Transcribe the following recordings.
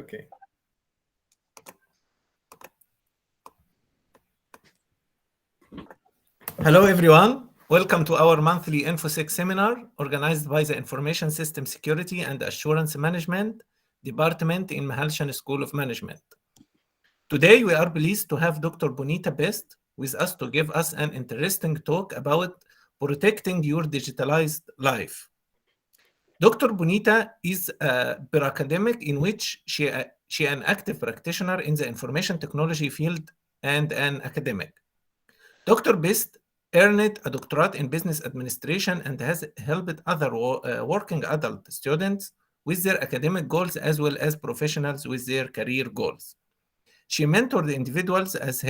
Okay. Hello, everyone. Welcome to our monthly InfoSec Seminar organized by the Information System Security and Assurance Management Department in Mahalshan School of Management. Today, we are pleased to have Dr. Bonita Best with us to give us an interesting talk about protecting your digitalized life. Dr. Bonita is a academic in which she an active practitioner in the information technology field and an academic. Dr. Best earned a doctorate in business administration and has helped other working adult students with their academic goals as well as professionals with their career goals. She mentored individuals at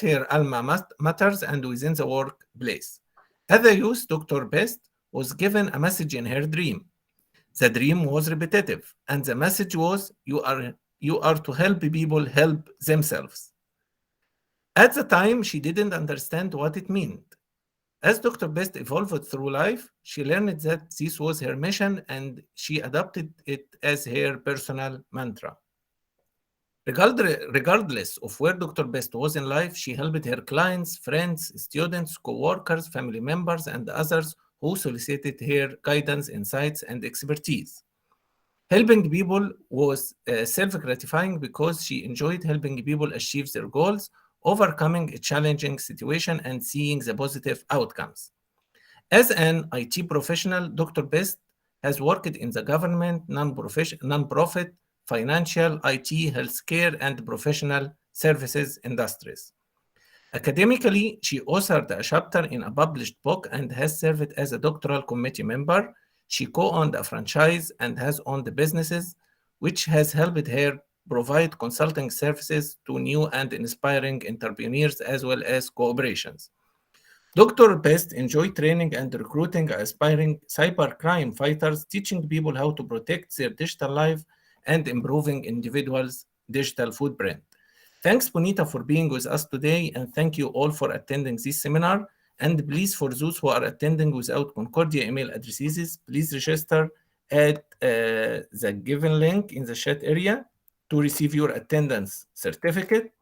her alma maters and within the workplace. As a youth, Dr. Best was given a message in her dream. The dream was repetitive, and the message was, you are to help people help themselves. At the time, she didn't understand what it meant. As Dr. Best evolved through life, she learned that this was her mission and she adopted it as her personal mantra. Regardless of where Dr. Best was in life, she helped her clients, friends, students, co-workers, family members, and others who solicited her guidance, insights, and expertise. Helping people was self-gratifying because she enjoyed helping people achieve their goals, overcoming a challenging situation, and seeing the positive outcomes. As an IT professional, Dr. Best has worked in the government, non-profit, financial, IT, healthcare, and professional services industries. Academically, she authored a chapter in a published book and has served as a doctoral committee member. She co-owned a franchise and has owned businesses, which has helped her provide consulting services to new and inspiring entrepreneurs as well as corporations. Dr. Best enjoyed training and recruiting aspiring cybercrime fighters, teaching people how to protect their digital life and improving individuals' digital footprint. Thanks, Bonita, for being with us today, and thank you all for attending this seminar. And please, for those who are attending without Concordia email addresses, please register at the given link in the chat area to receive your attendance certificate.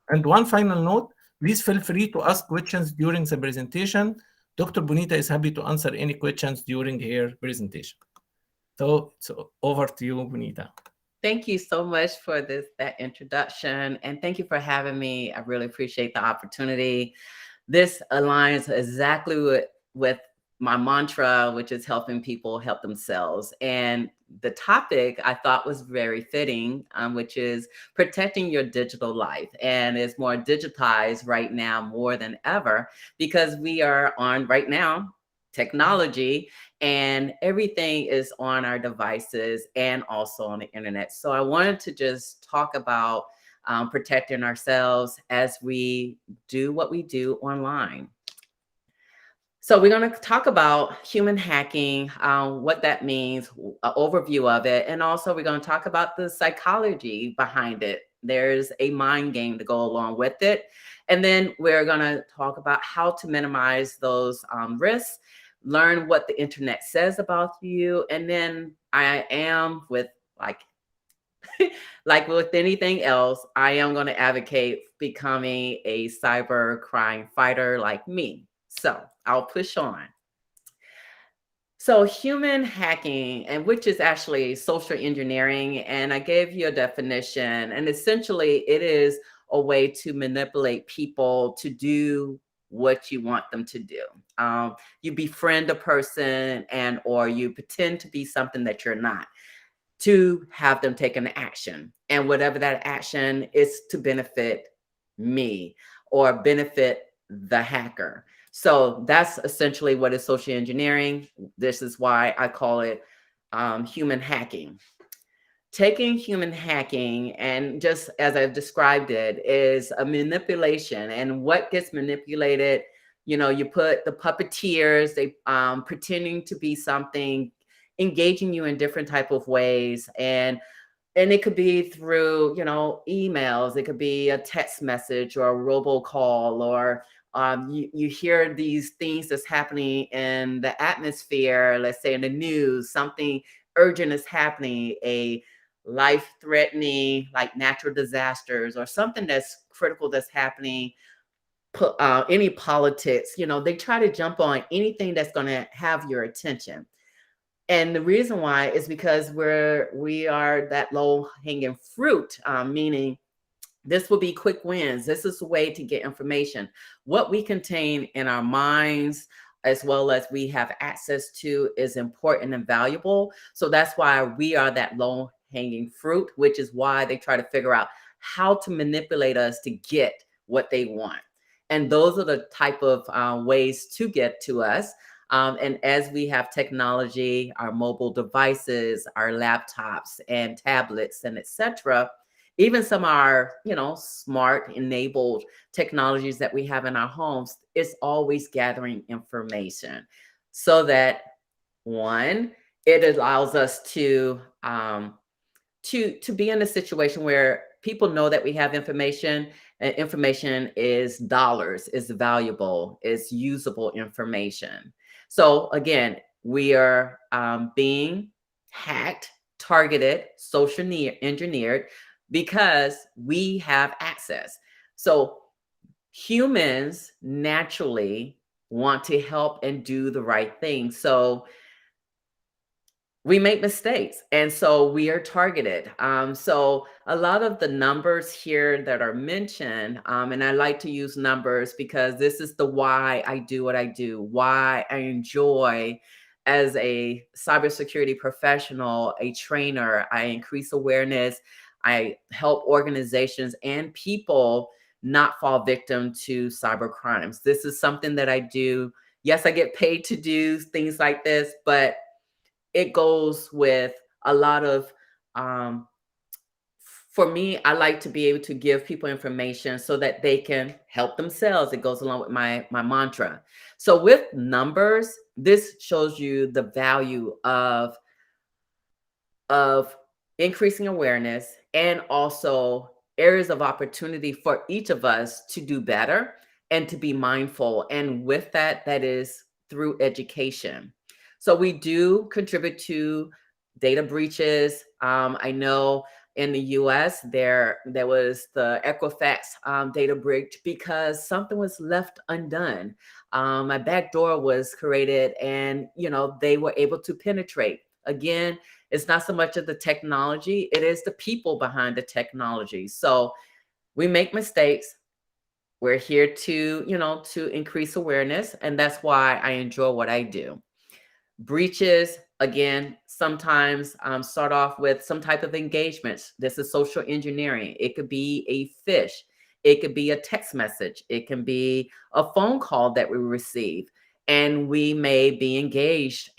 And one final note, please feel free to ask questions during the presentation. Dr. Bonita is happy to answer any questions during her presentation. So over to you, Bonita. Thank you so much for that introduction, and thank you for having me. I really appreciate the opportunity. This aligns exactly with my mantra, which is helping people help themselves. And the topic I thought was very fitting, which is protecting your digital life. And it's more digitized right now more than ever because we are on right now technology and everything is on our devices and also on the internet. So I wanted to just talk about protecting ourselves as we do what we do online. So we're going to talk about human hacking, what that means, an overview of it, and also we're going to talk about the psychology behind it. There's a mind game to go along with it. And then we're going to talk about how to minimize those risks, learn what the internet says about you. And then I am with like with anything else, I am going to advocate becoming a cyber crime fighter like me. So I'll push on. So human hacking, and which is actually social engineering, and I gave you a definition, and essentially it is a way to manipulate people to do what you want them to do. You befriend a person and or you pretend to be something that you're not to have them take an action. And whatever that action is to benefit me or benefit the hacker. So that's essentially what is social engineering. This is why I call it human hacking. Taking human hacking, and just as I've described it, is a manipulation. And what gets manipulated, you know, you put the puppeteers, they pretending to be something, engaging you in different type of ways. And it could be through, you know, emails. It could be a text message or a robocall, or you hear these things that's happening in the atmosphere, let's say in the news, something urgent is happening, a life-threatening, like natural disasters or something that's critical that's happening, any politics, they try to jump on anything that's going to have your attention. And the reason why is because we are that low-hanging fruit, meaning this will be quick wins. This is a way to get information. What we contain in our minds, as well as we have access to, is important and valuable. So that's why we are that low-hanging fruit, which is why they try to figure out how to manipulate us to get what they want. And those are the type of ways to get to us. And as we have technology, our mobile devices, our laptops and tablets and etc., even some of our, smart enabled technologies that we have in our homes, it's always gathering information so that, one, it allows us to be in a situation where people know that we have information, and information is dollars, is valuable, is usable information. So again, we are being hacked, targeted, social engineered, because we have access. So humans naturally want to help and do the right thing. So we make mistakes, and so we are targeted. So a lot of the numbers here that are mentioned, and I like to use numbers because this is the why I do what I do, why I enjoy as a cybersecurity professional, a trainer. I increase awareness. I help organizations and people not fall victim to cyber crimes. This is something that I do. Yes, I get paid to do things like this, but it goes with a lot of, for me, I like to be able to give people information so that they can help themselves. It goes along with my mantra. So with numbers, this shows you the value of increasing awareness and also areas of opportunity for each of us to do better and to be mindful. And with that, that is through education. So we do contribute to data breaches. I know in the US, there was the Equifax data breach because something was left undone. A backdoor was created and, they were able to penetrate. Again, it's not so much of the technology, it is the people behind the technology. So we make mistakes. We're here to, to increase awareness. And that's why I enjoy what I do. Breaches, again, sometimes start off with some type of engagements. This is social engineering. It could be a phish. It could be a text message. It can be a phone call that we receive. And we may be engaged,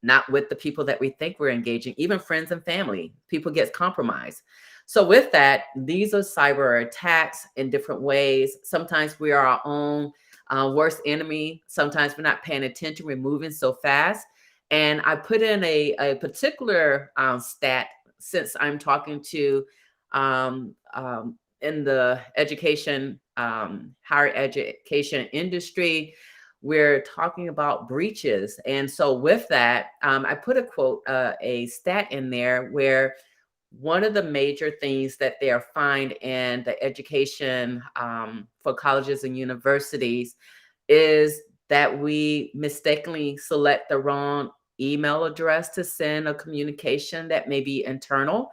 not with the people that we think we're engaging, even friends and family. People get compromised. So with that, these are cyber attacks in different ways. Sometimes we are our own worst enemy. Sometimes we're not paying attention. We're moving so fast. And I put in a particular stat, since I'm talking to in the education, higher education industry, we're talking about breaches. And so with that, I put a quote, a stat in there where one of the major things that they are find in the education for colleges and universities is that we mistakenly select the wrong email address to send a communication that may be internal,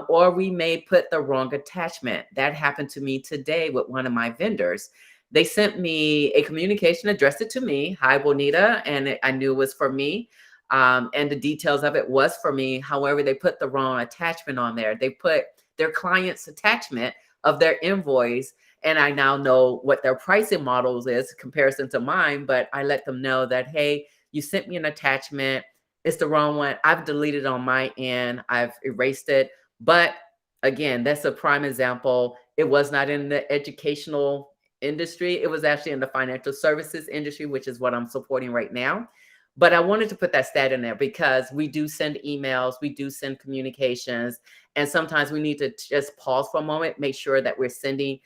or we may put the wrong attachment. That happened to me today with one of my vendors. They sent me a communication, addressed it to me, "Hi, Bonita," and I knew it was for me. And the details of it was for me. However, they put the wrong attachment on there. They put their client's attachment of their invoice, and I now know what their pricing models is in comparison to mine, but I let them know that, hey, you sent me an attachment. It's the wrong one. I've deleted it on my end. I've erased it. But again, that's a prime example. It was not in the educational industry. It was actually in the financial services industry, which is what I'm supporting right now. But I wanted to put that stat in there because we do send emails, we do send communications, and sometimes we need to just pause for a moment, make sure that we're sending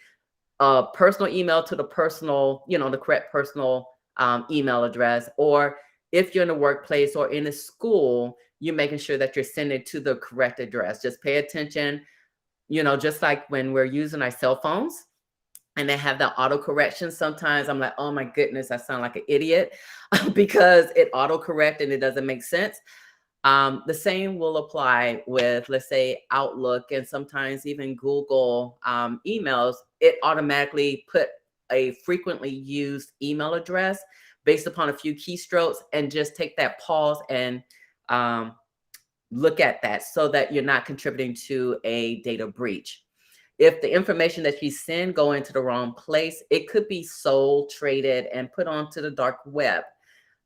a personal email to the personal, the correct personal email address. Or if you're in a workplace or in a school, you're making sure that you're sending it to the correct address. Just pay attention, just like when we're using our cell phones and they have the auto correction. Sometimes I'm like, oh my goodness, I sound like an idiot because it auto correct and it doesn't make sense. The same will apply with, let's say, Outlook and sometimes even Google emails. It automatically put a frequently used email address based upon a few keystrokes, and just take that pause and look at that so that you're not contributing to a data breach. If the information that you send go into the wrong place, it could be sold, traded, and put onto the dark web.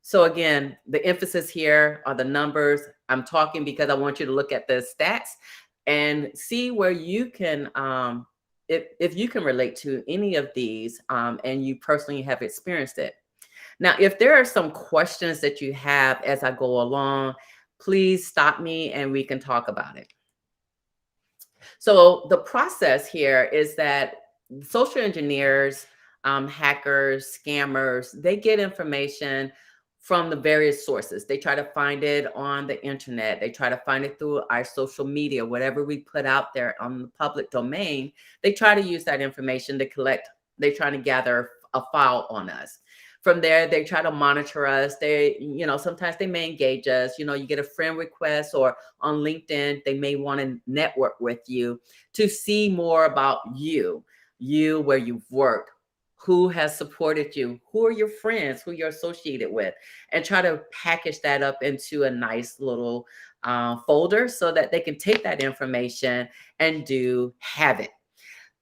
So again, the emphasis here are the numbers. I'm talking because I want you to look at the stats and see where you can, if you can relate to any of these and you personally have experienced it. Now, if there are some questions that you have as I go along, please stop me and we can talk about it. So the process here is that social engineers, hackers, scammers, they get information from the various sources. They try to find it on the internet. They try to find it through our social media, whatever we put out there on the public domain. They try to use that information to collect. They try to gather a file on us. From there, they try to monitor us. They, sometimes they may engage us. You get a friend request, or on LinkedIn, they may want to network with you to see more about you, where you've worked, who has supported you, who are your friends, who you're associated with, and try to package that up into a nice little folder so that they can take that information and do havoc.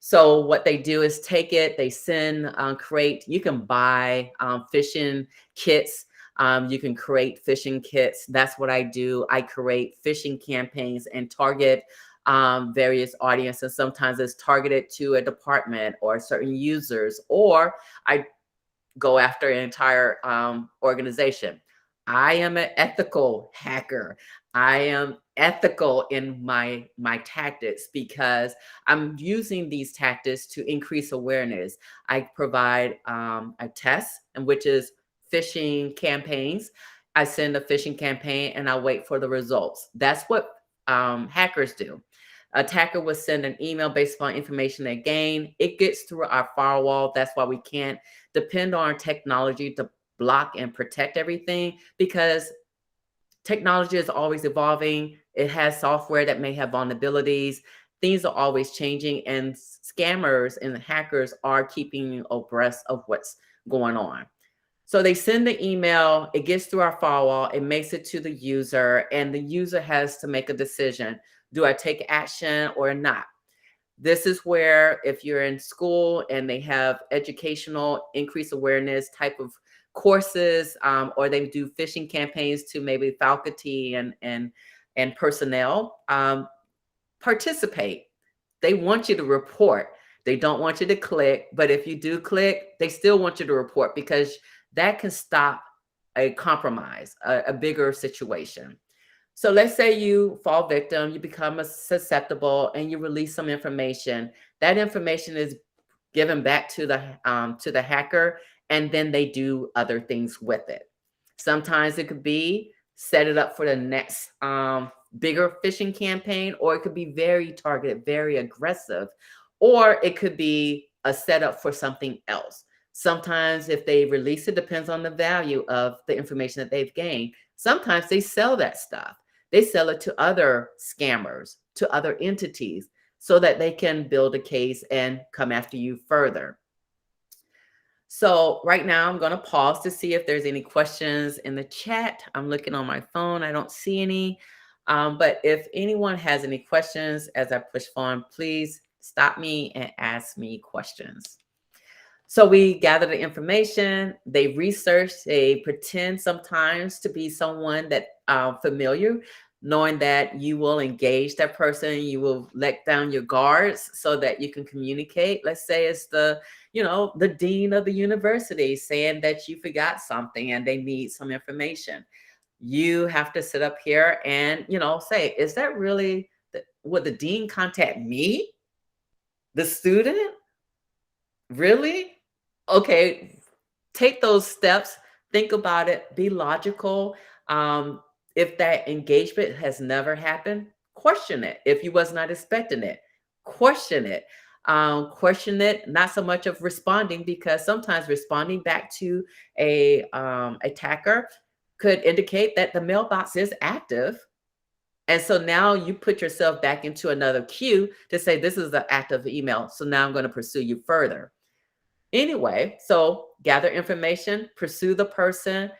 So what they do is take it, they send, create, you can buy phishing kits. You can create phishing kits. That's what I do. I create phishing campaigns and target various audiences. Sometimes it's targeted to a department or certain users, or I go after an entire organization. I am an ethical hacker. I am ethical in my tactics because I'm using these tactics to increase awareness. I provide a test, and which is phishing campaigns. I send a phishing campaign and I wait for the results. That's what hackers do. Attacker will send an email based upon information they gain. It gets through our firewall. That's why we can't depend on technology to block and protect everything, because technology is always evolving. It has software that may have vulnerabilities. Things are always changing, and scammers and hackers are keeping abreast of what's going on. So they send the email, it gets through our firewall, it makes it to the user, and the user has to make a decision. Do I take action or not? This is where, if you're in school and they have educational increased awareness type of courses, or they do phishing campaigns to maybe faculty and personnel, participate. They want you to report. They don't want you to click, but if you do click, they still want you to report, because that can stop a compromise, a bigger situation. So let's say you fall victim, you become susceptible, and you release some information. That information is given back to the hacker, and then they do other things with it. Sometimes it could be set it up for the next bigger phishing campaign, or it could be very targeted, very aggressive, or it could be a setup for something else. Sometimes if they release it, depends on the value of the information that they've gained. Sometimes they sell that stuff. They sell it to other scammers, to other entities, so that they can build a case and come after you further. So right now I'm going to pause to see if there's any questions in the chat. I'm looking on my phone. I don't see any. But if anyone has any questions as I push on, please stop me and ask me questions. So we gather the information, they research, they pretend sometimes to be someone that familiar, knowing that you will engage that person, you will let down your guards so that you can communicate. Let's say it's the dean of the university saying that you forgot something and they need some information. You have to sit up here and, say, is that really, would the dean contact me, the student? Really? Okay, take those steps, think about it, be logical. If that engagement has never happened, question it. If you was not expecting it, question it. Question it, not so much of responding, because sometimes responding back to a attacker could indicate that the mailbox is active. And so now you put yourself back into another queue to say, this is an active email, so now I'm going to pursue you further. Anyway, so gather information, pursue the person,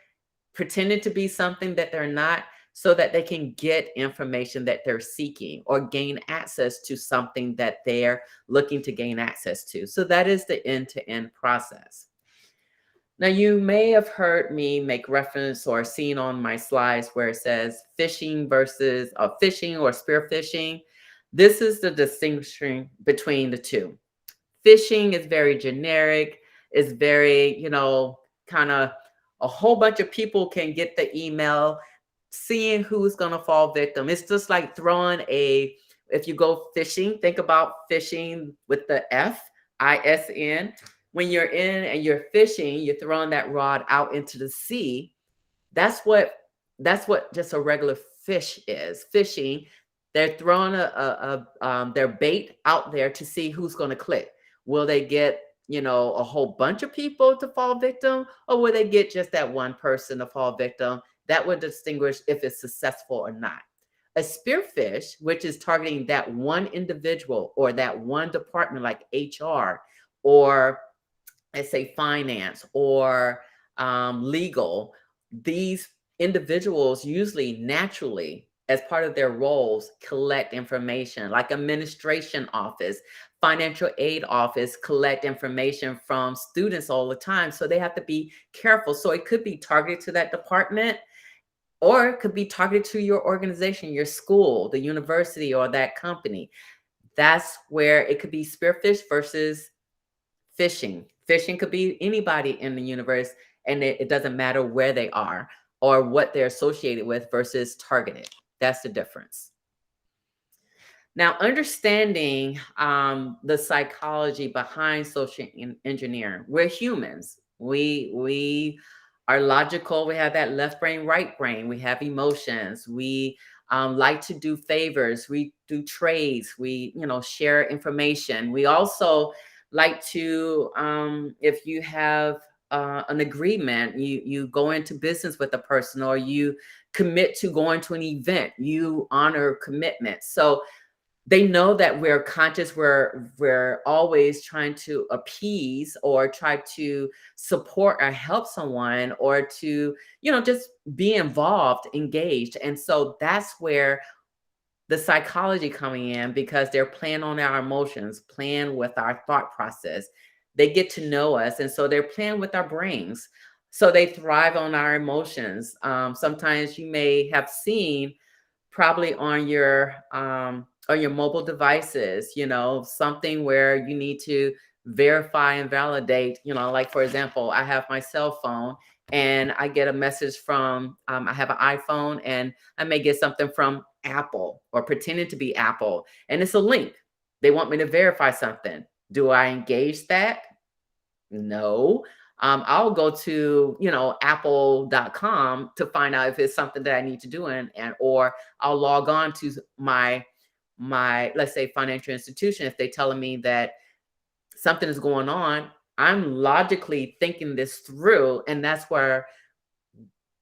pretending to be something that they're not, so that they can get information that they're seeking or gain access to something that they're looking to gain access to. So that is the end-to-end process. Now, you may have heard me make reference or seen on my slides where it says phishing versus phishing or spear phishing. This is the distinction between the two. Phishing is very generic. It's very, kind of a whole bunch of people can get the email, seeing who's going to fall victim. It's just like throwing if you go fishing, think about fishing with the FISN. When you're in and you're fishing, you're throwing that rod out into the sea. That's what just a regular fish is. Fishing, they're throwing their bait out there to see who's going to click. Will they get, a whole bunch of people to fall victim, or will they get just that one person to fall victim? That would distinguish if it's successful or not. A spearfish, which is targeting that one individual or that one department like HR or, let's say, finance or legal, these individuals usually naturally, as part of their roles, collect information, like administration office, financial aid office, collect information from students all the time. So they have to be careful. So it could be targeted to that department, or it could be targeted to your organization, your school, the university, or that company. That's where it could be spearfish versus phishing. Phishing could be anybody in the universe, and it doesn't matter where they are or what they're associated with versus targeted. That's the difference. Now, understanding the psychology behind social engineering. We're humans. We are logical. We have that left brain, right brain. We have emotions. We like to do favors. We do trades. We, share information. We also like to, if you have an agreement, you go into business with a person, or you commit to going to an event, you honor commitment. So they know that we're conscious, we're always trying to appease or try to support or help someone, or to, just be involved, engaged. And so that's where the psychology coming in, because they're playing on our emotions, playing with our thought process. They get to know us, and so they're playing with our brains. So they thrive on our emotions. Sometimes you may have seen, probably on your mobile devices, something where you need to verify and validate, like, for example, I have my cell phone and I get a message from, I have an iPhone, and I may get something from Apple, or pretending to be Apple, and it's a link. They want me to verify something. Do I engage that? No. I'll go to, apple.com to find out if it's something that I need to do, or I'll log on to my, let's say, financial institution. If they're telling me that something is going on, I'm logically thinking this through, and that's where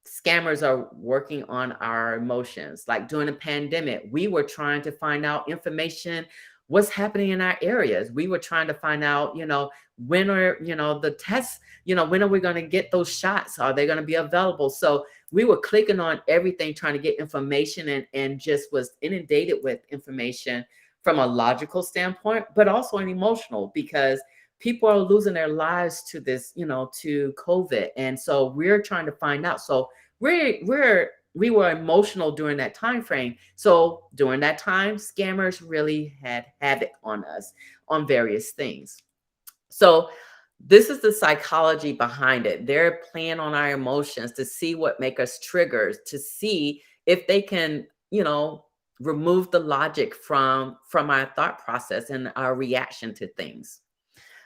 scammers are working on our emotions. Like during the pandemic, we were trying to find out information, what's happening in our areas. We were trying to find out, when are, the tests, when are we going to get those shots? Are they going to be available? So we were clicking on everything, trying to get information, and just was inundated with information from a logical standpoint, but also an emotional, because people are losing their lives to this, to COVID. And so we're trying to find out. So we were emotional during that time frame. So during that time, scammers really had havoc on us on various things. So this is the psychology behind it. They're playing on our emotions to see what make us triggers, to see if they can, remove the logic from our thought process and our reaction to things.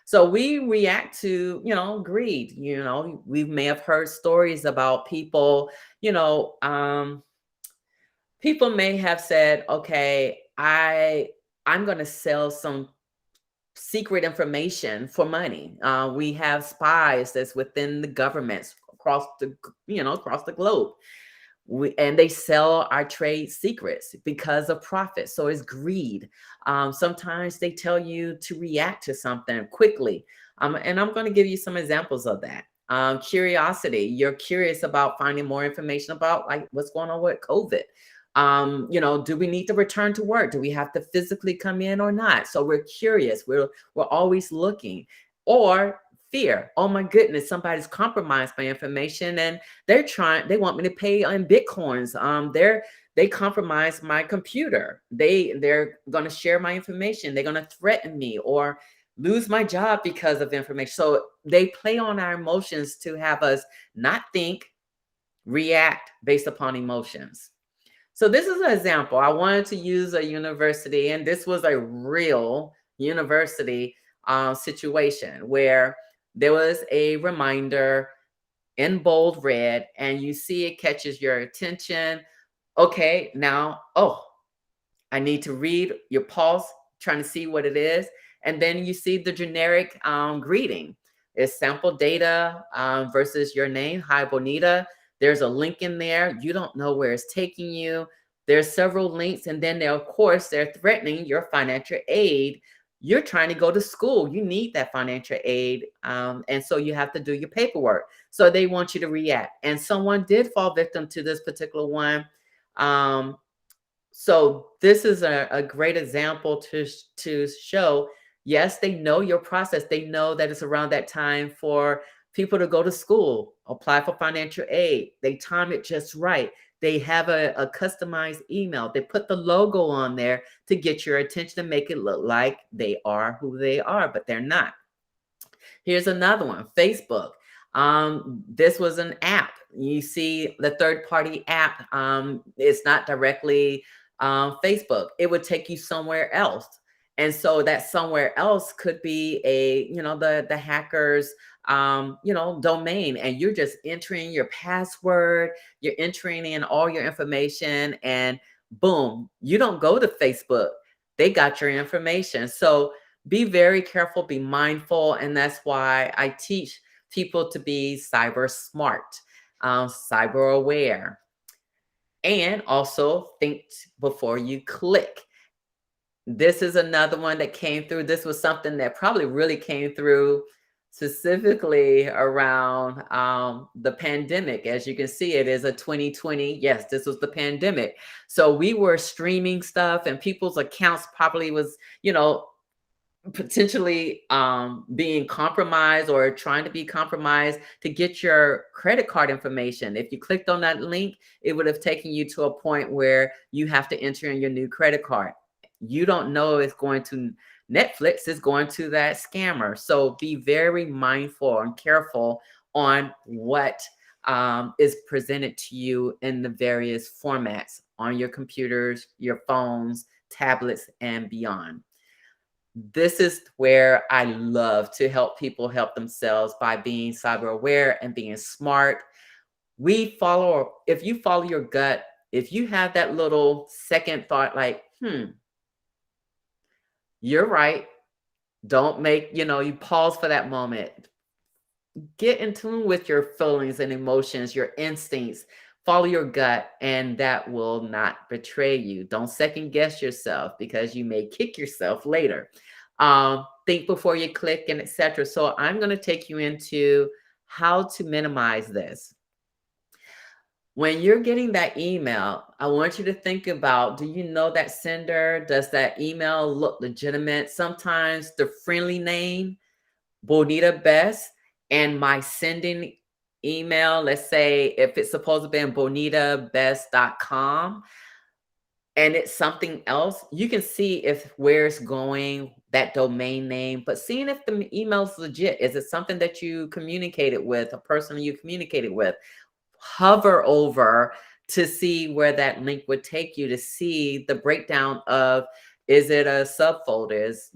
So we react to, greed. We may have heard stories about people, People may have said, okay, I'm going to sell some secret information for money. We have spies that's within the governments across across the globe. And they sell our trade secrets because of profit. So it's greed. Sometimes they tell you to react to something quickly. And I'm going to give you some examples of that. Curiosity. You're curious about finding more information about like what's going on with COVID. Do we need to return to work? Do we have to physically come in or not? So we're curious. We're always looking. Or fear. Oh my goodness, somebody's compromised my information and they want me to pay in Bitcoins. They compromised my computer. They're going to share my information. They're going to threaten me or lose my job because of information. So they play on our emotions to have us not think, react based upon emotions. So this is an example. I wanted to use a university, and this was a real university situation where there was a reminder in bold red, and you see it catches your attention. Okay, now, I need to read. Your pulse, trying to see what it is. And then you see the generic greeting. It's sample data versus your name. Hi, Bonita. There's a link in there. You don't know where it's taking you. There's several links. And then, of course, they're threatening your financial aid. You're trying to go to school. You need that financial aid. And so you have to do your paperwork. So they want you to react. And someone did fall victim to this particular one. So this is a great example to show, yes, they know your process. They know that it's around that time for people to go to school, apply for financial aid. They time it just right. They have a customized email. They put the logo on there to get your attention to make it look like they are who they are, but they're not. Here's another one, Facebook. This was an app. You see the third-party app. It's not directly Facebook. It would take you somewhere else. And so that somewhere else could be the hacker's domain, and you're just entering your password, you're entering in all your information, and boom, you don't go to Facebook. They got your information. So be very careful, be mindful. And that's why I teach people to be cyber smart, cyber aware, and also think before you click. This is another one that came through. This was something that probably really came through specifically around the pandemic. As you can see, it is a 2020. Yes, this was the pandemic. So we were streaming stuff and people's accounts probably was, potentially being compromised or trying to be compromised to get your credit card information. If you clicked on that link, it would have taken you to a point where you have to enter in your new credit card. You don't know it's going to Netflix, is going to that scammer. So be very mindful and careful on what is presented to you in the various formats on your computers, your phones, tablets, and beyond. This is where I love to help people help themselves by being cyber aware and being smart. If you follow your gut, if you have that little second thought like, you're right. Don't make, you pause for that moment. Get in tune with your feelings and emotions, your instincts. Follow your gut, and that will not betray you. Don't second guess yourself because you may kick yourself later. Think before you click, and etc. So I'm going to take you into how to minimize this. When you're getting that email, I want you to think about, do you know that sender? Does that email look legitimate? Sometimes the friendly name, Bonita Best, and my sending email, let's say if it's supposed to be in bonitabest.com and it's something else, you can see where it's going, that domain name, but seeing if the email is legit. Is it something that you communicated with, a person you communicated with? Hover over to see where that link would take you, to see the breakdown of, is it a subfolder? Is,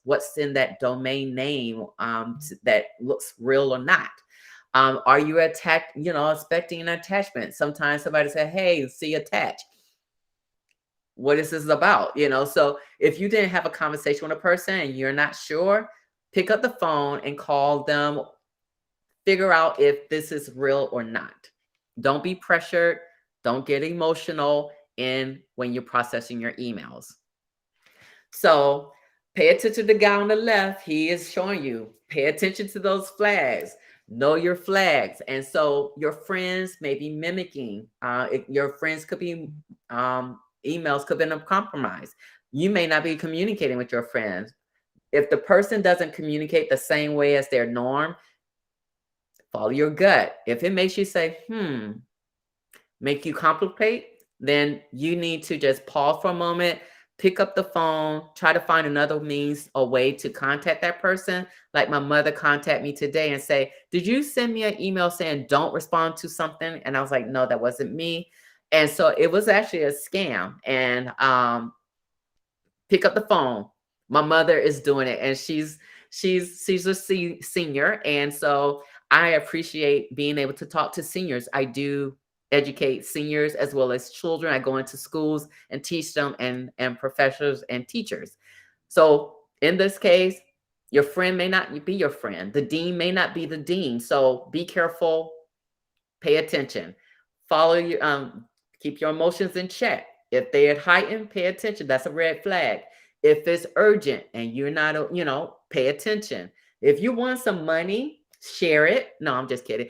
what's in that domain name that looks real or not? Are you expecting an attachment? Sometimes somebody say, hey, see attached. what is this about? So if you didn't have a conversation with a person and you're not sure, pick up the phone and call them, figure out if this is real or not. Don't be pressured. Don't get emotional when you're processing your emails. So pay attention to the guy on the left. He is showing you, pay attention to those flags. Know your flags. And so your friends may be mimicking. Your friends could be, emails could have been compromised. You may not be communicating with your friends. If the person doesn't communicate the same way as their norm, follow your gut. If it makes you say, make you complicate, then you need to just pause for a moment, pick up the phone, try to find another means or way to contact that person. Like my mother contacted me today and say, did you send me an email saying don't respond to something? And I was like, no, that wasn't me. And so it was actually a scam. And pick up the phone. My mother is doing it, and she's a senior. And so I appreciate being able to talk to seniors. I do educate seniors as well as children. I go into schools and teach them, and professors and teachers. So in this case, your friend may not be your friend. The dean may not be the dean. So be careful, pay attention, follow your, keep your emotions in check. If they're heightened, pay attention. That's a red flag. If it's urgent and you're not, pay attention. If you want some money, share it. No, I'm just kidding.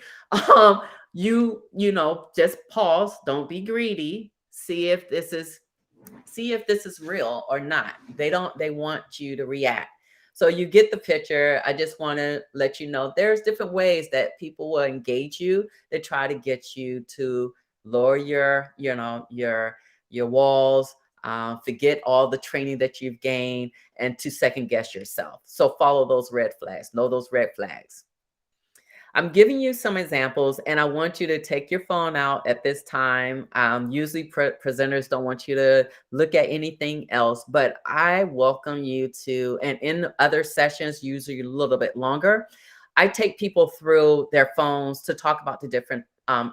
Just pause. Don't be greedy. See if this is real or not. They want you to react. So you get the picture. I just want to let you know there's different ways that people will engage you. They try to get you to lower your walls, forget all the training that you've gained, and to second guess yourself. So follow those red flags. Know those red flags. I'm giving you some examples, and I want you to take your phone out at this time. Usually presenters don't want you to look at anything else, but I welcome you to, and in other sessions, usually a little bit longer, I take people through their phones to talk about the different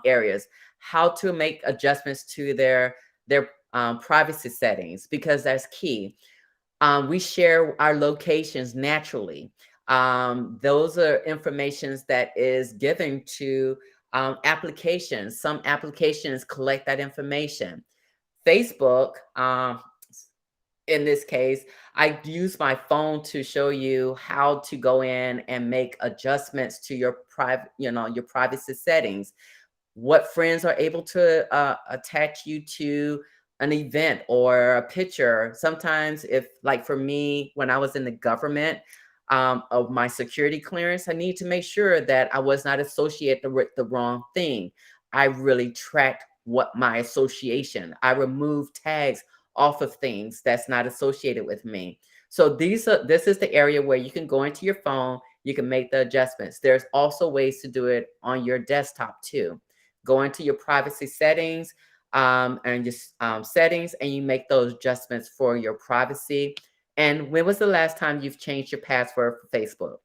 areas, how to make adjustments to their privacy settings, because that's key. We share our locations naturally. Those are informations that is given to applications. Some applications collect that information. Facebook, in this case, I use my phone to show you how to go in and make adjustments to your your privacy settings. What friends are able to attach you to an event or a picture. Sometimes if, like for me, when I was in the government, of my security clearance, I need to make sure that I was not associated with the wrong thing. I really tracked what my association. I removed tags off of things that's not associated with me. So this is the area where you can go into your phone, you can make the adjustments. There's also ways to do it on your desktop too. Go into your privacy settings and just settings, and you make those adjustments for your privacy. And when was the last time you've changed your password for Facebook?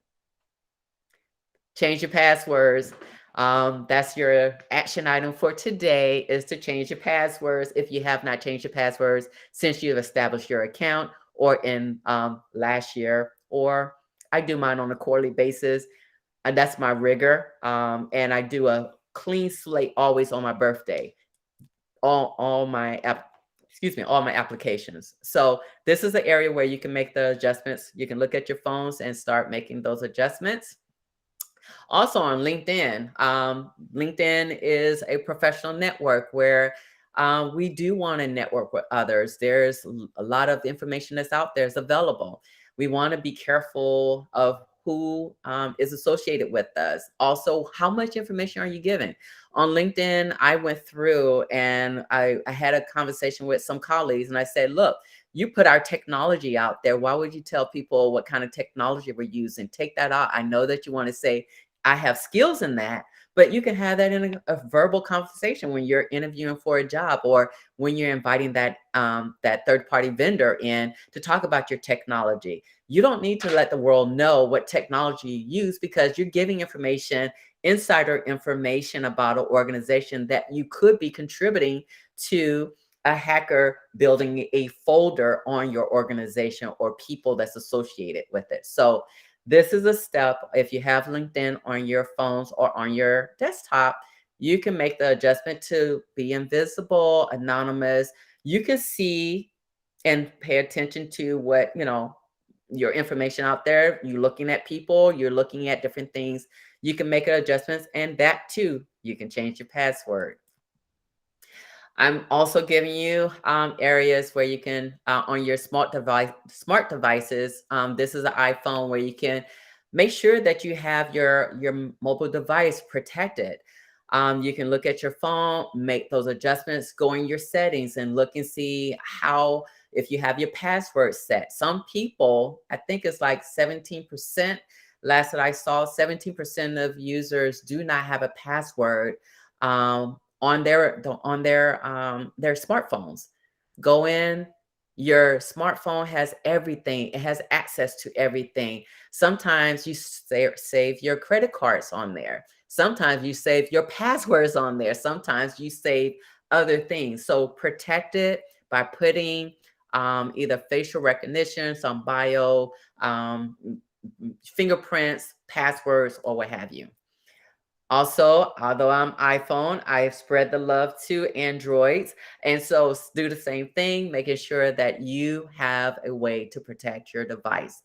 Change your passwords. That's your action item for today, is to change your passwords if you have not changed your passwords since you've established your account, or in last year. Or I do mine on a quarterly basis, and that's my rigor. And I do a clean slate always on my birthday. All my applications. So this is the area where you can make the adjustments. You can look at your phones and start making those adjustments. Also on LinkedIn, LinkedIn is a professional network where we do want to network with others. There's a lot of information that's out there is available. We want to be careful of who is associated with us. Also, how much information are you giving? On LinkedIn, I went through and I had a conversation with some colleagues, and I said, look, you put our technology out there. Why would you tell people what kind of technology we're using? Take that out. I know that you want to say, I have skills in that, but you can have that in a verbal conversation when you're interviewing for a job, or when you're inviting that third-party vendor in to talk about your technology. You don't need to let the world know what technology you use, because you're giving information, insider information about an organization that you could be contributing to a hacker building a folder on your organization or people that's associated with it. So this is a step. If you have LinkedIn on your phones or on your desktop, you can make the adjustment to be invisible, anonymous. You can see and pay attention to what, your information out there. You're looking at people, you're looking at different things. You can make adjustments, and that too, you can change your password. I'm also giving you areas where you can on your smart devices. This is an iPhone where you can make sure that you have your mobile device protected. You can look at your phone, make those adjustments, go in your settings, and look and see how if you have your password set. Some people, I think it's like 17%. Last that I saw, 17% of users do not have a password. On their smartphones. Go in, your smartphone has everything. It has access to everything. Sometimes you save your credit cards on there. Sometimes you save your passwords on there. Sometimes you save other things. So protect it by putting either facial recognition, some bio, fingerprints, passwords, or what have you. Also, although I'm iPhone, I spread the love to Androids. And so do the same thing, making sure that you have a way to protect your device.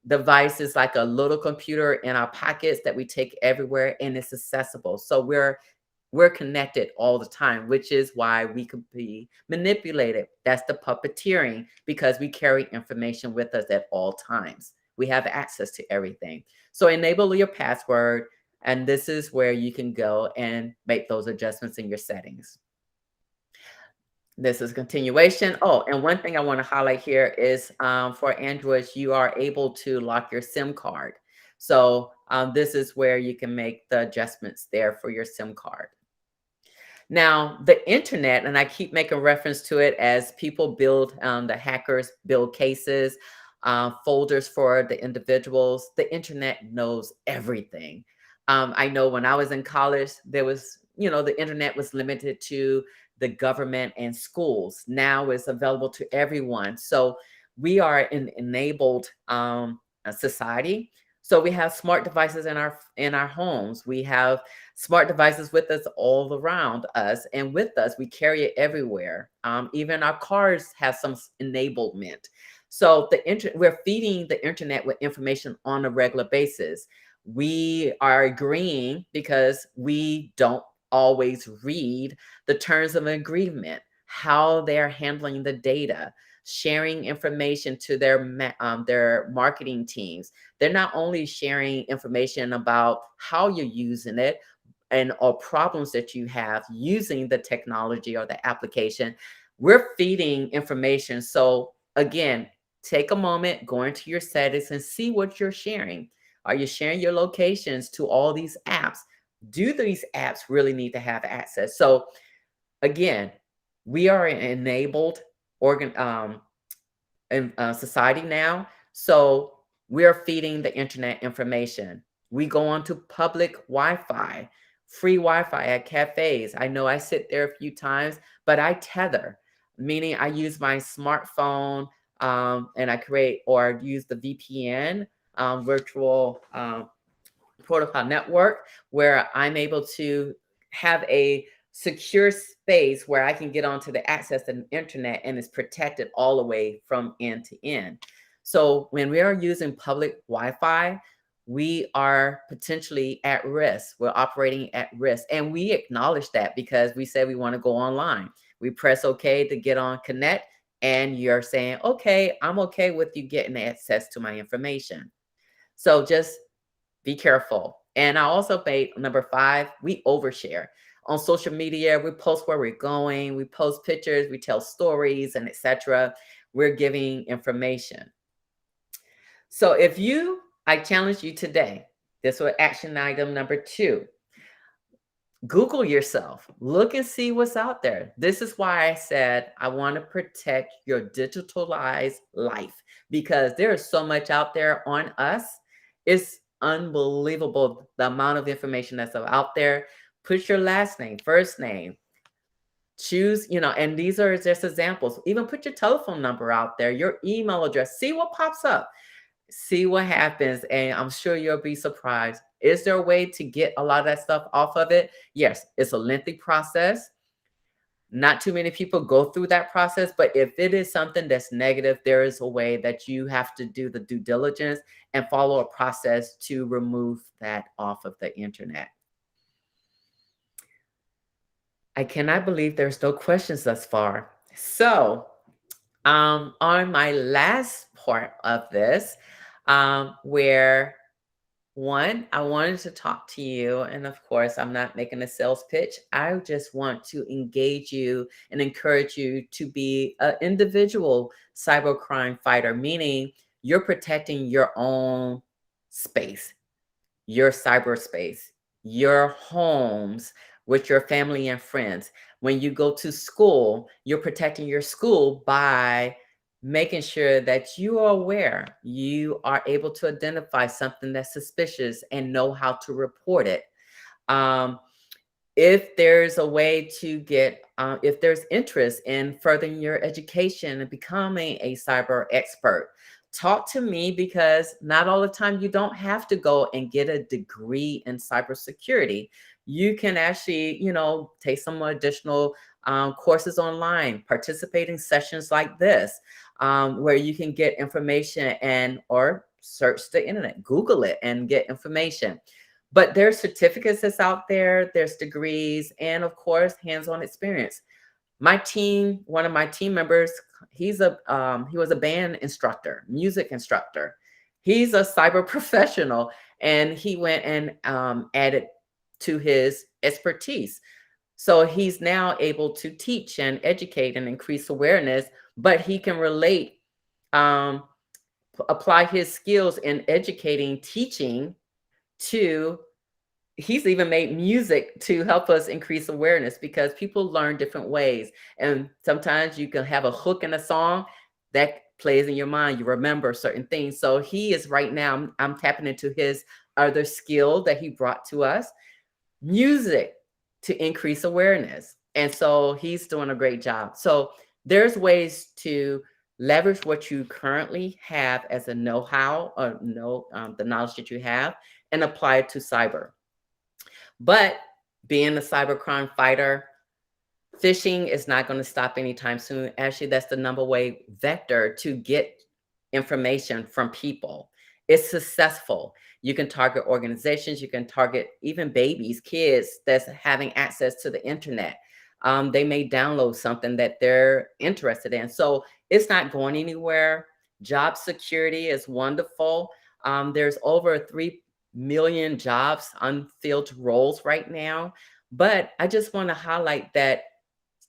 Device is like a little computer in our pockets that we take everywhere, and it's accessible. So we're connected all the time, which is why we could be manipulated. That's the puppeteering, because we carry information with us at all times. We have access to everything. So enable your password. And this is where you can go and make those adjustments in your settings. This is continuation. Oh, and one thing I want to highlight here is for Androids, you are able to lock your SIM card. So this is where you can make the adjustments there for your SIM card. Now, the internet, and I keep making reference to it as people build, the hackers build cases, folders for the individuals. The internet knows everything. I know when I was in college, there was, the internet was limited to the government and schools. Now it's available to everyone. So we are an enabled society. So we have smart devices in our homes. We have smart devices with us all around us, and with us, we carry it everywhere. Even our cars have some enablement. So we're feeding the internet with information on a regular basis. We are agreeing because we don't always read the terms of agreement, how they're handling the data, sharing information to their marketing teams. They're not only sharing information about how you're using it or problems that you have using the technology or the application. We're feeding information. So again, take a moment, go into your settings and see what you're sharing. Are you sharing your locations to all these apps? Do these apps really need to have access? So again, we are an enabled society now. So we're feeding the internet information. We go onto public Wi-Fi, free Wi-Fi at cafes. I know I sit there a few times, but I tether, meaning I use my smartphone and I create or use the VPN, virtual protocol network, where I'm able to have a secure space where I can get onto the access to the internet, and it's protected all the way from end to end. So when we are using public Wi-Fi, we are potentially at risk. We're operating at risk. And we acknowledge that because we say we want to go online. We press OK to get on connect. And you're saying, OK, I'm OK with you getting access to my information. So just be careful. And I also made number 5, we overshare. On social media, we post where we're going, we post pictures, we tell stories, and etc. We're giving information. So I challenge you today, this was action item number 2. Google yourself, look and see what's out there. This is why I said I want to protect your digitalized life, because there is so much out there on us. It's unbelievable the amount of information that's out there. Put your last name, first name, Choose, and these are just examples. Even put your telephone number out there, your email address, see what pops up, see what happens, and I'm sure you'll be surprised. Is there a way to get a lot of that stuff off of it? Yes, it's a lengthy process. Not too many people go through that process, but if it is something that's negative, there is a way that you have to do the due diligence and follow a process to remove that off of the internet. I cannot believe there's no questions thus far. So, on my last part of this, where I wanted to talk to you, and of course, I'm not making a sales pitch. I just want to engage you and encourage you to be an individual cybercrime fighter, meaning you're protecting your own space, your cyberspace, your homes with your family and friends. When you go to school, you're protecting your school by making sure that you are aware, you are able to identify something that's suspicious and know how to report it. If there's a way to get, if there's interest in furthering your education and becoming a cyber expert, talk to me, because not all the time you don't have to go and get a degree in cybersecurity. You can actually, take some additional courses online, participate in sessions like this, where you can get information or search the internet, Google it and get information. But there's certificates that's out there, there's degrees, and of course, hands-on experience. One of my team members, he was a band instructor, music instructor. He's a cyber professional, and he went and added to his expertise. So he's now able to teach and educate and increase awareness, but he can relate, apply his skills in educating, teaching to, he's even made music to help us increase awareness, because people learn different ways. And sometimes you can have a hook in a song that plays in your mind. You remember certain things. So he is right now, I'm tapping into his other skill that he brought to us, music, to increase awareness. And so he's doing a great job. So there's ways to leverage what you currently have as a know-how, or the knowledge that you have, and apply it to cyber. But being a cybercrime fighter, phishing is not going to stop anytime soon. Actually, that's the number one vector to get information from people. It's successful. You can target organizations. You can target even babies, kids that's having access to the internet. They may download something that they're interested in. So it's not going anywhere. Job security is wonderful. There's over 3 million jobs, unfilled roles right now. But I just want to highlight that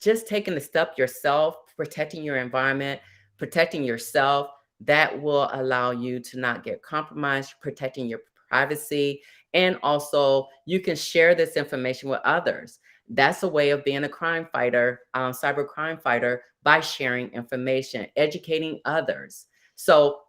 just taking a step yourself, protecting your environment, protecting yourself, that will allow you to not get compromised, protecting your privacy. And also, you can share this information with others. That's a way of being a crime fighter, cyber crime fighter, by sharing information, educating others. So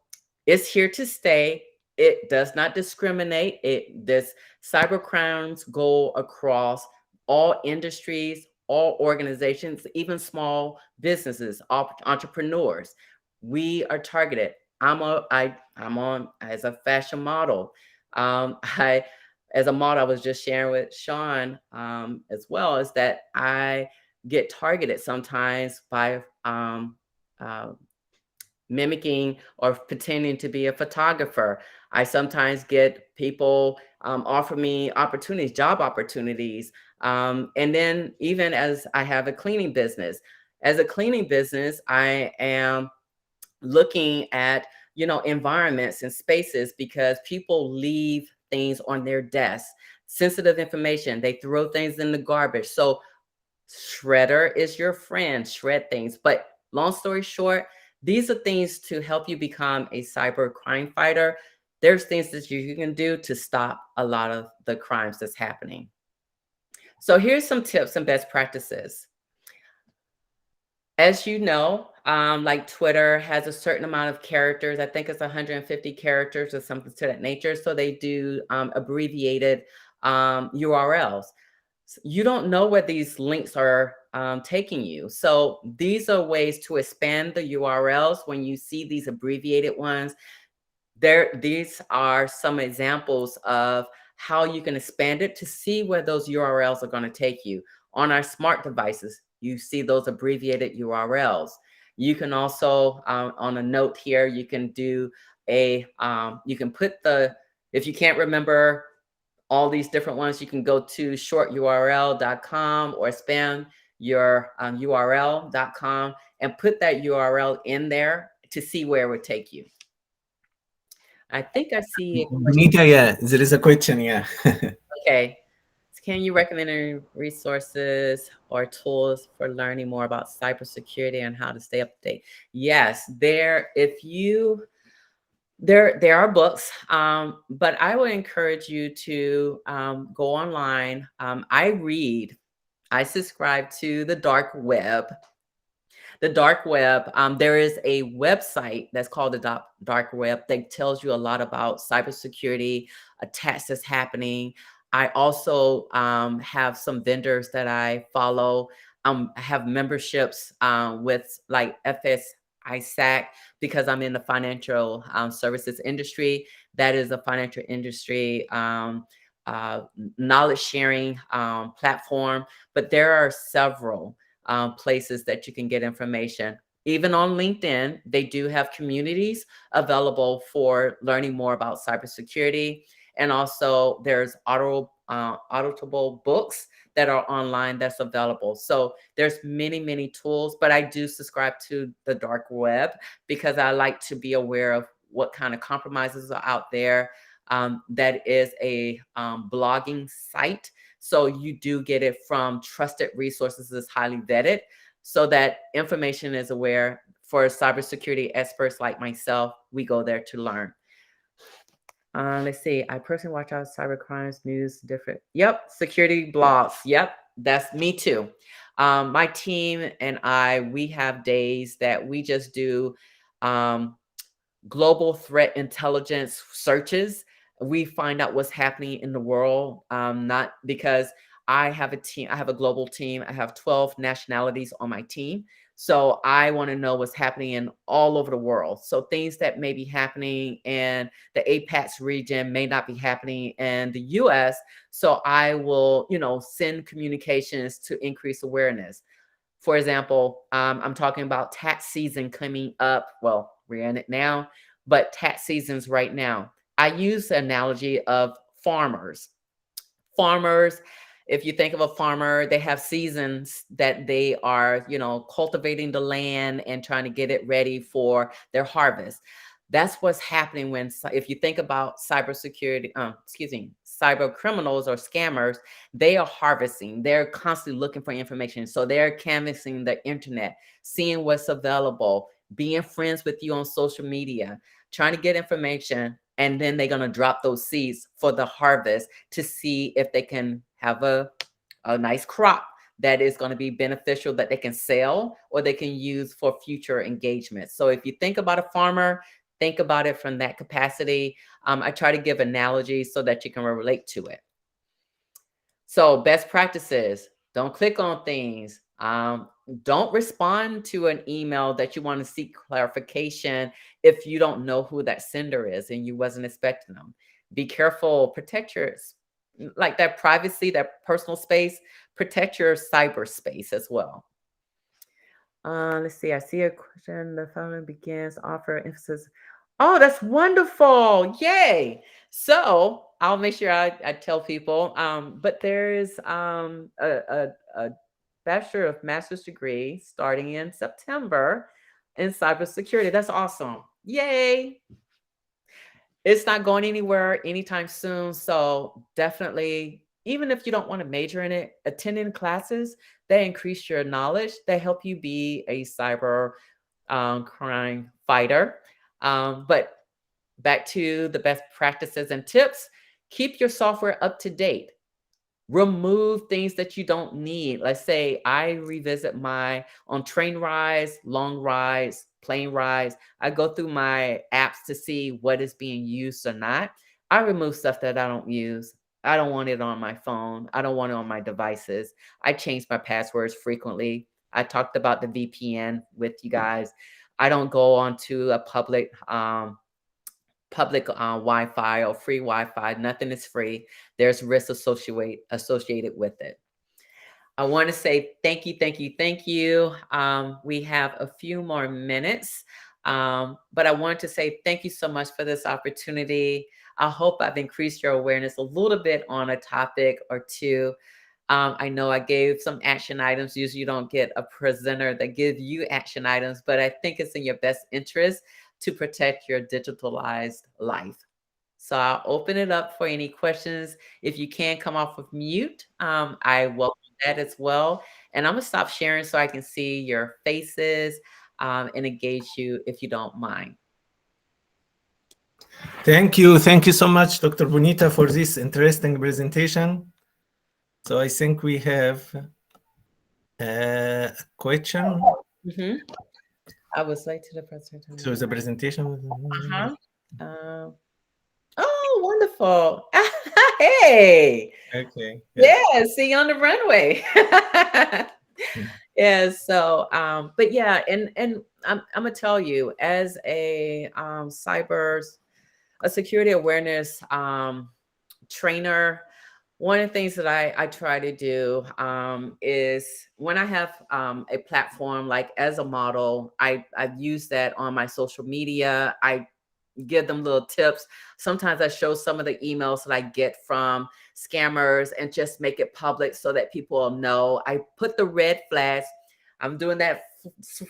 it's here to stay. It does not discriminate. This cyber crimes go across all industries, all organizations, even small businesses, entrepreneurs. We are targeted. I'm on as a fashion model. As a model, I was just sharing with Sean, as well, is that I get targeted sometimes by mimicking or pretending to be a photographer. I sometimes get people offer me opportunities, job opportunities. And then even as I have a cleaning business, I am looking at, environments and spaces, because people leave things on their desks, sensitive information. They throw things in the garbage. So shredder is your friend, shred things. But long story short, these are things to help you become a cyber crime fighter. There's things that you can do to stop a lot of the crimes that's happening. So here's some tips and best practices. As you know, like Twitter has a certain amount of characters. I think it's 150 characters or something to that nature. So they do abbreviated URLs. You don't know where these links are taking you. So these are ways to expand the URLs. When you see these abbreviated ones, these are some examples of how you can expand it to see where those URLs are going to take you. On our smart devices, you see those abbreviated URLs. You can also, on a note here, you can do you can put if you can't remember all these different ones, you can go to shorturl.com or expandyoururl.com and put that URL in there to see where it would take you. I think I see a question. Bonita, yeah, there is a question, yeah. Okay. Can you recommend any resources or tools for learning more about cybersecurity and how to stay up to date? Yes, there are books, but I would encourage you to go online. I subscribe to the dark web. The dark web, there is a website that's called the dark web that tells you a lot about cybersecurity attacks that's happening. I also have some vendors that I follow. I have memberships with like ISAC because I'm in the financial services industry. That is a financial industry knowledge sharing platform, but there are several places that you can get information. Even on LinkedIn, they do have communities available for learning more about cybersecurity. And also there's auditable books that are online that's available. So there's many, many tools, but I do subscribe to the dark web because I like to be aware of what kind of compromises are out there. That is a blogging site. So you do get it from trusted resources that's highly vetted so that information is aware. For cybersecurity experts like myself, we go there to learn. Let's see. I personally watch out cybercrimes news different. Yep. Security blogs. Yep. That's me too. My team and we have days that we just do global threat intelligence searches. We find out what's happening in the world, not because I have a team, I have a global team. I have 12 nationalities on my team. So I want to know what's happening in all over the world. So things that may be happening in the APAC region may not be happening in the US. So I will, send communications to increase awareness. For example, I'm talking about tax season coming up. Well, we're in it now, but tax season's right now. I use the analogy of farmers. Farmers, if you think of a farmer, they have seasons that they are, cultivating the land and trying to get it ready for their harvest. That's what's happening if you think about cybersecurity, cyber criminals or scammers, they are harvesting. They're constantly looking for information. So they're canvassing the internet, seeing what's available, being friends with you on social media, trying to get information. And then they're going to drop those seeds for the harvest to see if they can have a nice crop that is going to be beneficial that they can sell or they can use for future engagement. So if you think about a farmer, think about it from that capacity. I try to give analogies so that you can relate to it. So best practices, don't click on things. Don't respond to an email that you want to seek clarification if you don't know who that sender is and you wasn't expecting them. Be careful, protect like that privacy, that personal space, protect your cyberspace as well. Let's see. I see a question. The following begins offer emphasis. Oh, that's wonderful. Yay. So I'll make sure I tell people. But there is a Bachelor of Master's degree starting in September in cybersecurity. That's awesome. Yay. It's not going anywhere anytime soon. So definitely, even if you don't want to major in it, attending classes, they increase your knowledge. They help you be a cyber crime fighter. But back to the best practices and tips, keep your software up to date. Remove things that you don't need. Let's say I revisit on train rides, long rides, plane rides. I go through my apps to see what is being used or not. I remove stuff that I don't use. I don't want it on my phone. I don't want it on my devices. I change my passwords frequently. I talked about the VPN with you guys. I don't go onto a public Wi-Fi or free Wi-Fi. Nothing is free. There's risks associated with it. I want to say thank you, thank you, thank you. We have a few more minutes, but I want to say thank you so much for this opportunity. I hope I've increased your awareness a little bit on a topic or two. I know I gave some action items. Usually you don't get a presenter that gives you action items, but I think it's in your best interest to protect your digitalized life. So I'll open it up for any questions. If you can come off of mute, I welcome that as well. And I'm gonna stop sharing so I can see your faces and engage you if you don't mind. Thank you. Thank you so much, Dr. Bonita, for this interesting presentation. So I think we have a question. Mm-hmm. I was late to the presentation. So the presentation. Uh-huh. Oh, wonderful. Hey. Okay. Yeah, see you on the runway. Yeah, so but yeah, and I'm gonna tell you, as a security awareness trainer, one of the things that I try to do is when I have a platform like as a model, I've used that on my social media. I give them little tips. Sometimes I show some of the emails that I get from scammers and just make it public so that people will know. I put the red flags. I'm doing that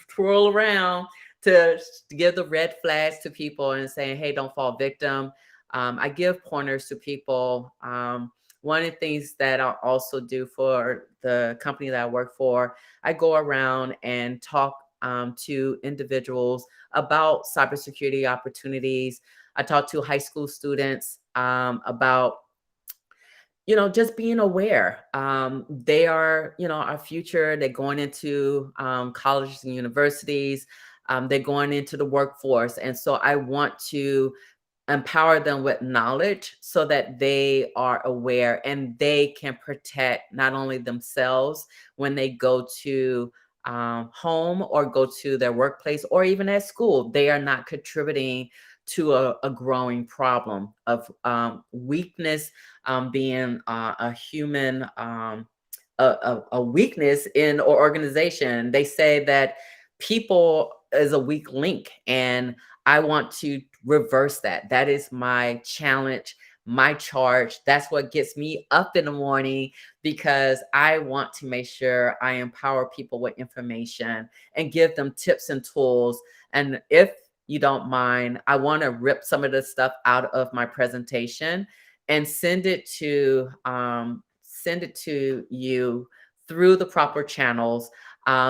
twirl around to give the red flags to people and saying, hey, don't fall victim. I give pointers to people. One of the things that I'll also do for the company that I work for, I go around and talk to individuals about cybersecurity opportunities. I talk to high school students about, just being aware. They are, our future. They're going into colleges and universities. They're going into the workforce. And so I want to empower them with knowledge so that they are aware and they can protect not only themselves when they go to home or go to their workplace or even at school. They are not contributing to a growing problem of weakness being a human a weakness in or organization. They say that people is a weak link, and I want to reverse that. That is my challenge, my charge. That's what gets me up in the morning, because I want to make sure I empower people with information and give them tips and tools. And if you don't mind, I want to rip some of this stuff out of my presentation and send it to you through the proper channels,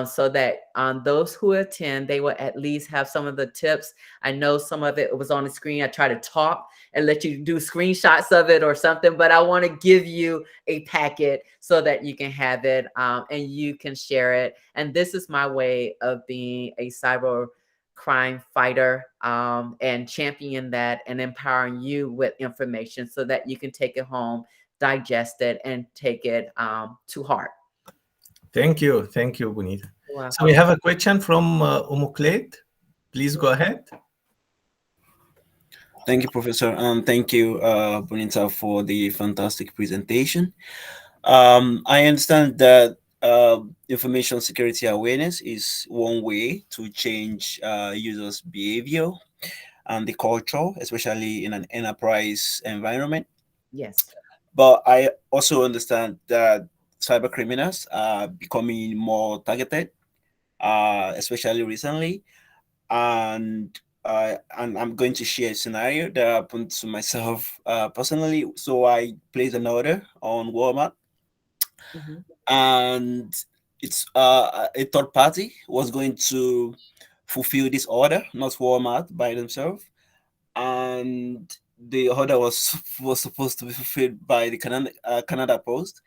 so that those who attend, they will at least have some of the tips. I know some of it was on the screen. I try to talk and let you do screenshots of it or something, but I want to give you a packet so that you can have it and you can share it. And this is my way of being a cyber crime fighter and champion that and empowering you with information so that you can take it home, digest it, and take it to heart. Thank you. Thank you, Bonita. Wow. So we have a question from Umukled. Please go ahead. Thank you, Professor, and thank you, Bonita, for the fantastic presentation. I understand that information security awareness is one way to change users' behavior and the culture, especially in an enterprise environment. Yes. But I also understand that cyber criminals are becoming more targeted, especially recently. And I'm going to share a scenario that happened to myself personally. So I placed an order on Walmart, Mhm. and it's a third party was going to fulfill this order, not Walmart by themselves, and the order was supposed to be fulfilled by the Canada Post,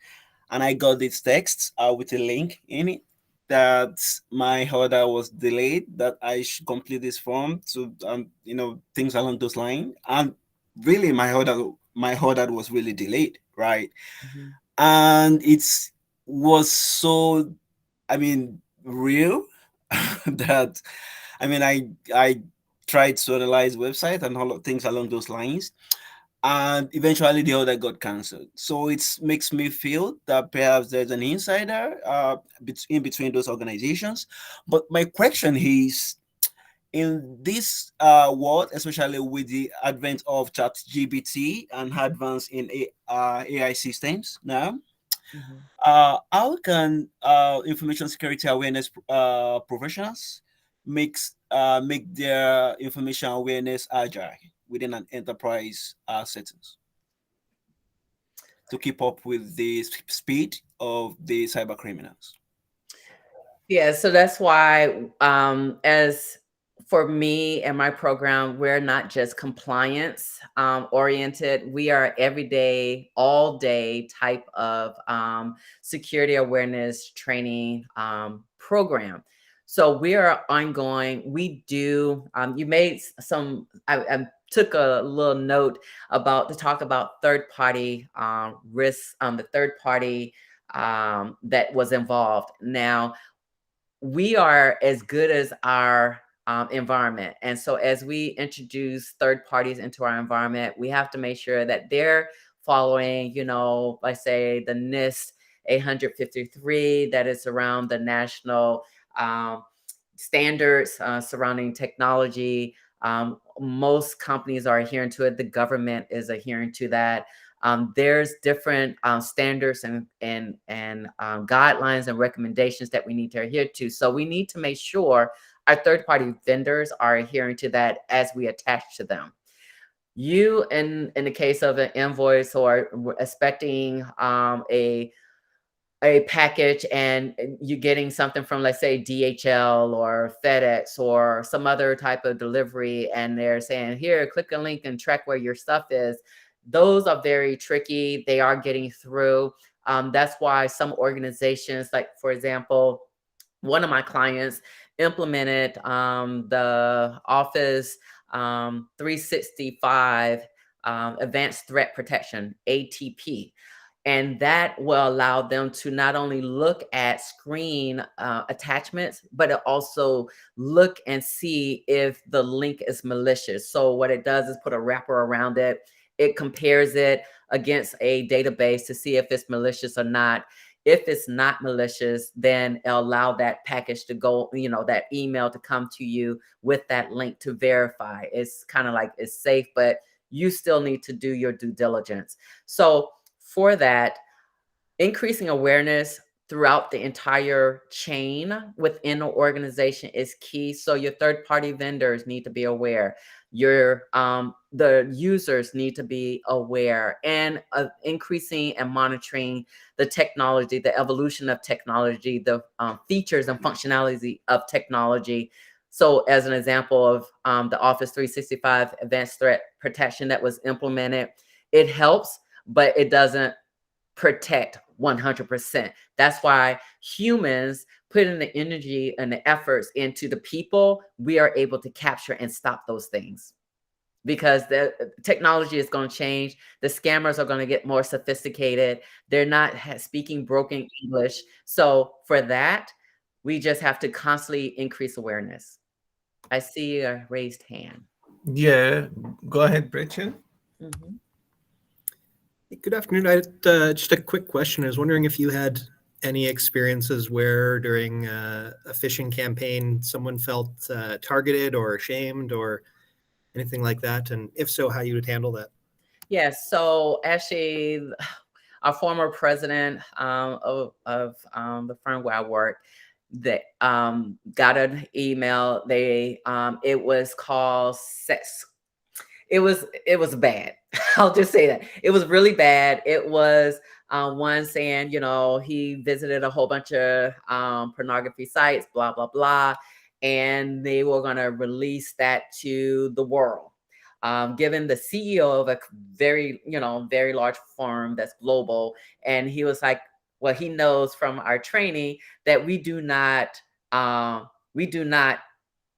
and I got this text with a link in it that my order was delayed, that I should complete this form to things along those lines. And really, my order was really delayed, right? Mhm. And it's was so, I mean, real that I tried to analyze website and all of things along those lines, and eventually the order got cancelled. So it makes me feel that perhaps there's an insider in between those organizations. But my question is, in this world, especially with the advent of ChatGPT and advance in AI systems now, Mhm. how can information security awareness professionals make their information awareness agile within an enterprise settings to keep up with the speed of the cyber criminals? Yeah, so that's why, as for me and my program, we're not just compliance oriented. We are everyday, all day type of security awareness training program. So we are ongoing. We do. You made some. I took a little note about to talk about third party risks. The third party that was involved. Now we are as good as our environment. And so, as we introduce third parties into our environment, we have to make sure that they're following, like say the NIST 853 that is around the national um, standards surrounding technology. Most companies are adhering to it. The government is adhering to that. There's different standards and guidelines and recommendations that we need to adhere to. So we need to make sure our third-party vendors are adhering to that as we attach to them. You, in the case of an invoice or expecting a package and you're getting something from, let's say, DHL or FedEx or some other type of delivery, and they're saying, here, click a link and track where your stuff is. Those are very tricky. They are getting through. That's why some organizations, like, for example, one of my clients implemented the Office 365 Advanced Threat Protection, ATP. And that will allow them to not only look at screen attachments, but it also look and see if the link is malicious. So what it does is put a wrapper around it. It compares it against a database to see if it's malicious or not. If it's not malicious, then it'll allow that package to go, that email to come to you with that link to verify. It's kind of like it's safe, but you still need to do your due diligence. So for that, increasing awareness throughout the entire chain within the organization is key. So your third party vendors need to be aware. Your the users need to be aware, and increasing and monitoring the technology, the evolution of technology, the features and functionality of technology. So as an example of the Office 365 Advanced Threat Protection that was implemented, it helps, but it doesn't protect 100%. That's why humans put in the energy and the efforts into the people, we are able to capture and stop those things, because the technology is going to change. The scammers are going to get more sophisticated. They're not speaking broken English. So for that, we just have to constantly increase awareness. I see a raised hand. Yeah, go ahead, Rachel. Mhm. Good afternoon. I had just a quick question. I was wondering if you had any experiences where during a phishing campaign someone felt targeted or ashamed or anything like that, and if so, how you would handle that. Yes. So actually, our former president of the firm where I work, that got an email. It was called sex. It was bad. I'll just say that it was really bad. It was one saying, he visited a whole bunch of pornography sites, blah blah blah, and they were going to release that to the world. Given the CEO of a very large firm that's global, and he was like, well, he knows from our training that we do not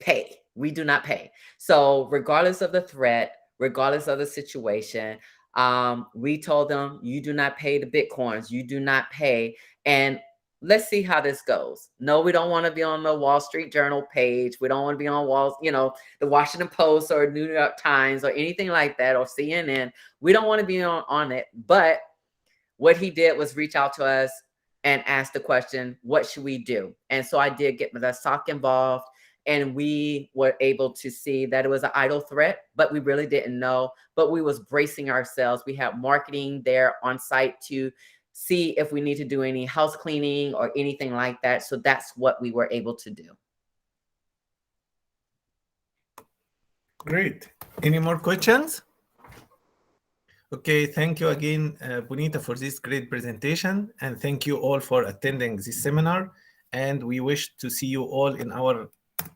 pay. We do not pay. So regardless of the threat, regardless of the situation, We told them, you do not pay the Bitcoins, you do not pay. And let's see how this goes. No, we don't want to be on the Wall Street Journal page. We don't want to be on the Washington Post or New York Times or anything like that, or CNN. We don't want to be on it. But what he did was reach out to us and ask the question, what should we do? And so I did get the SOC involved, and we were able to see that it was an idle threat, but we really didn't know. But we was bracing ourselves. We had marketing there on site to see if we need to do any house cleaning or anything like that. So that's what we were able to do. Great. Any more questions? Okay, thank you again, Bonita, for this great presentation. And thank you all for attending this seminar. And we wish to see you all in our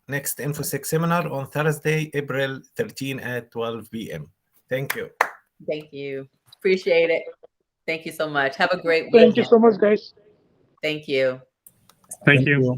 next InfoSec seminar on Thursday, April 13 at 12 p.m. Thank you. Thank you. Appreciate it. Thank you so much. Have a great Thank you weekend. so much, guys. Thank you. Thank you.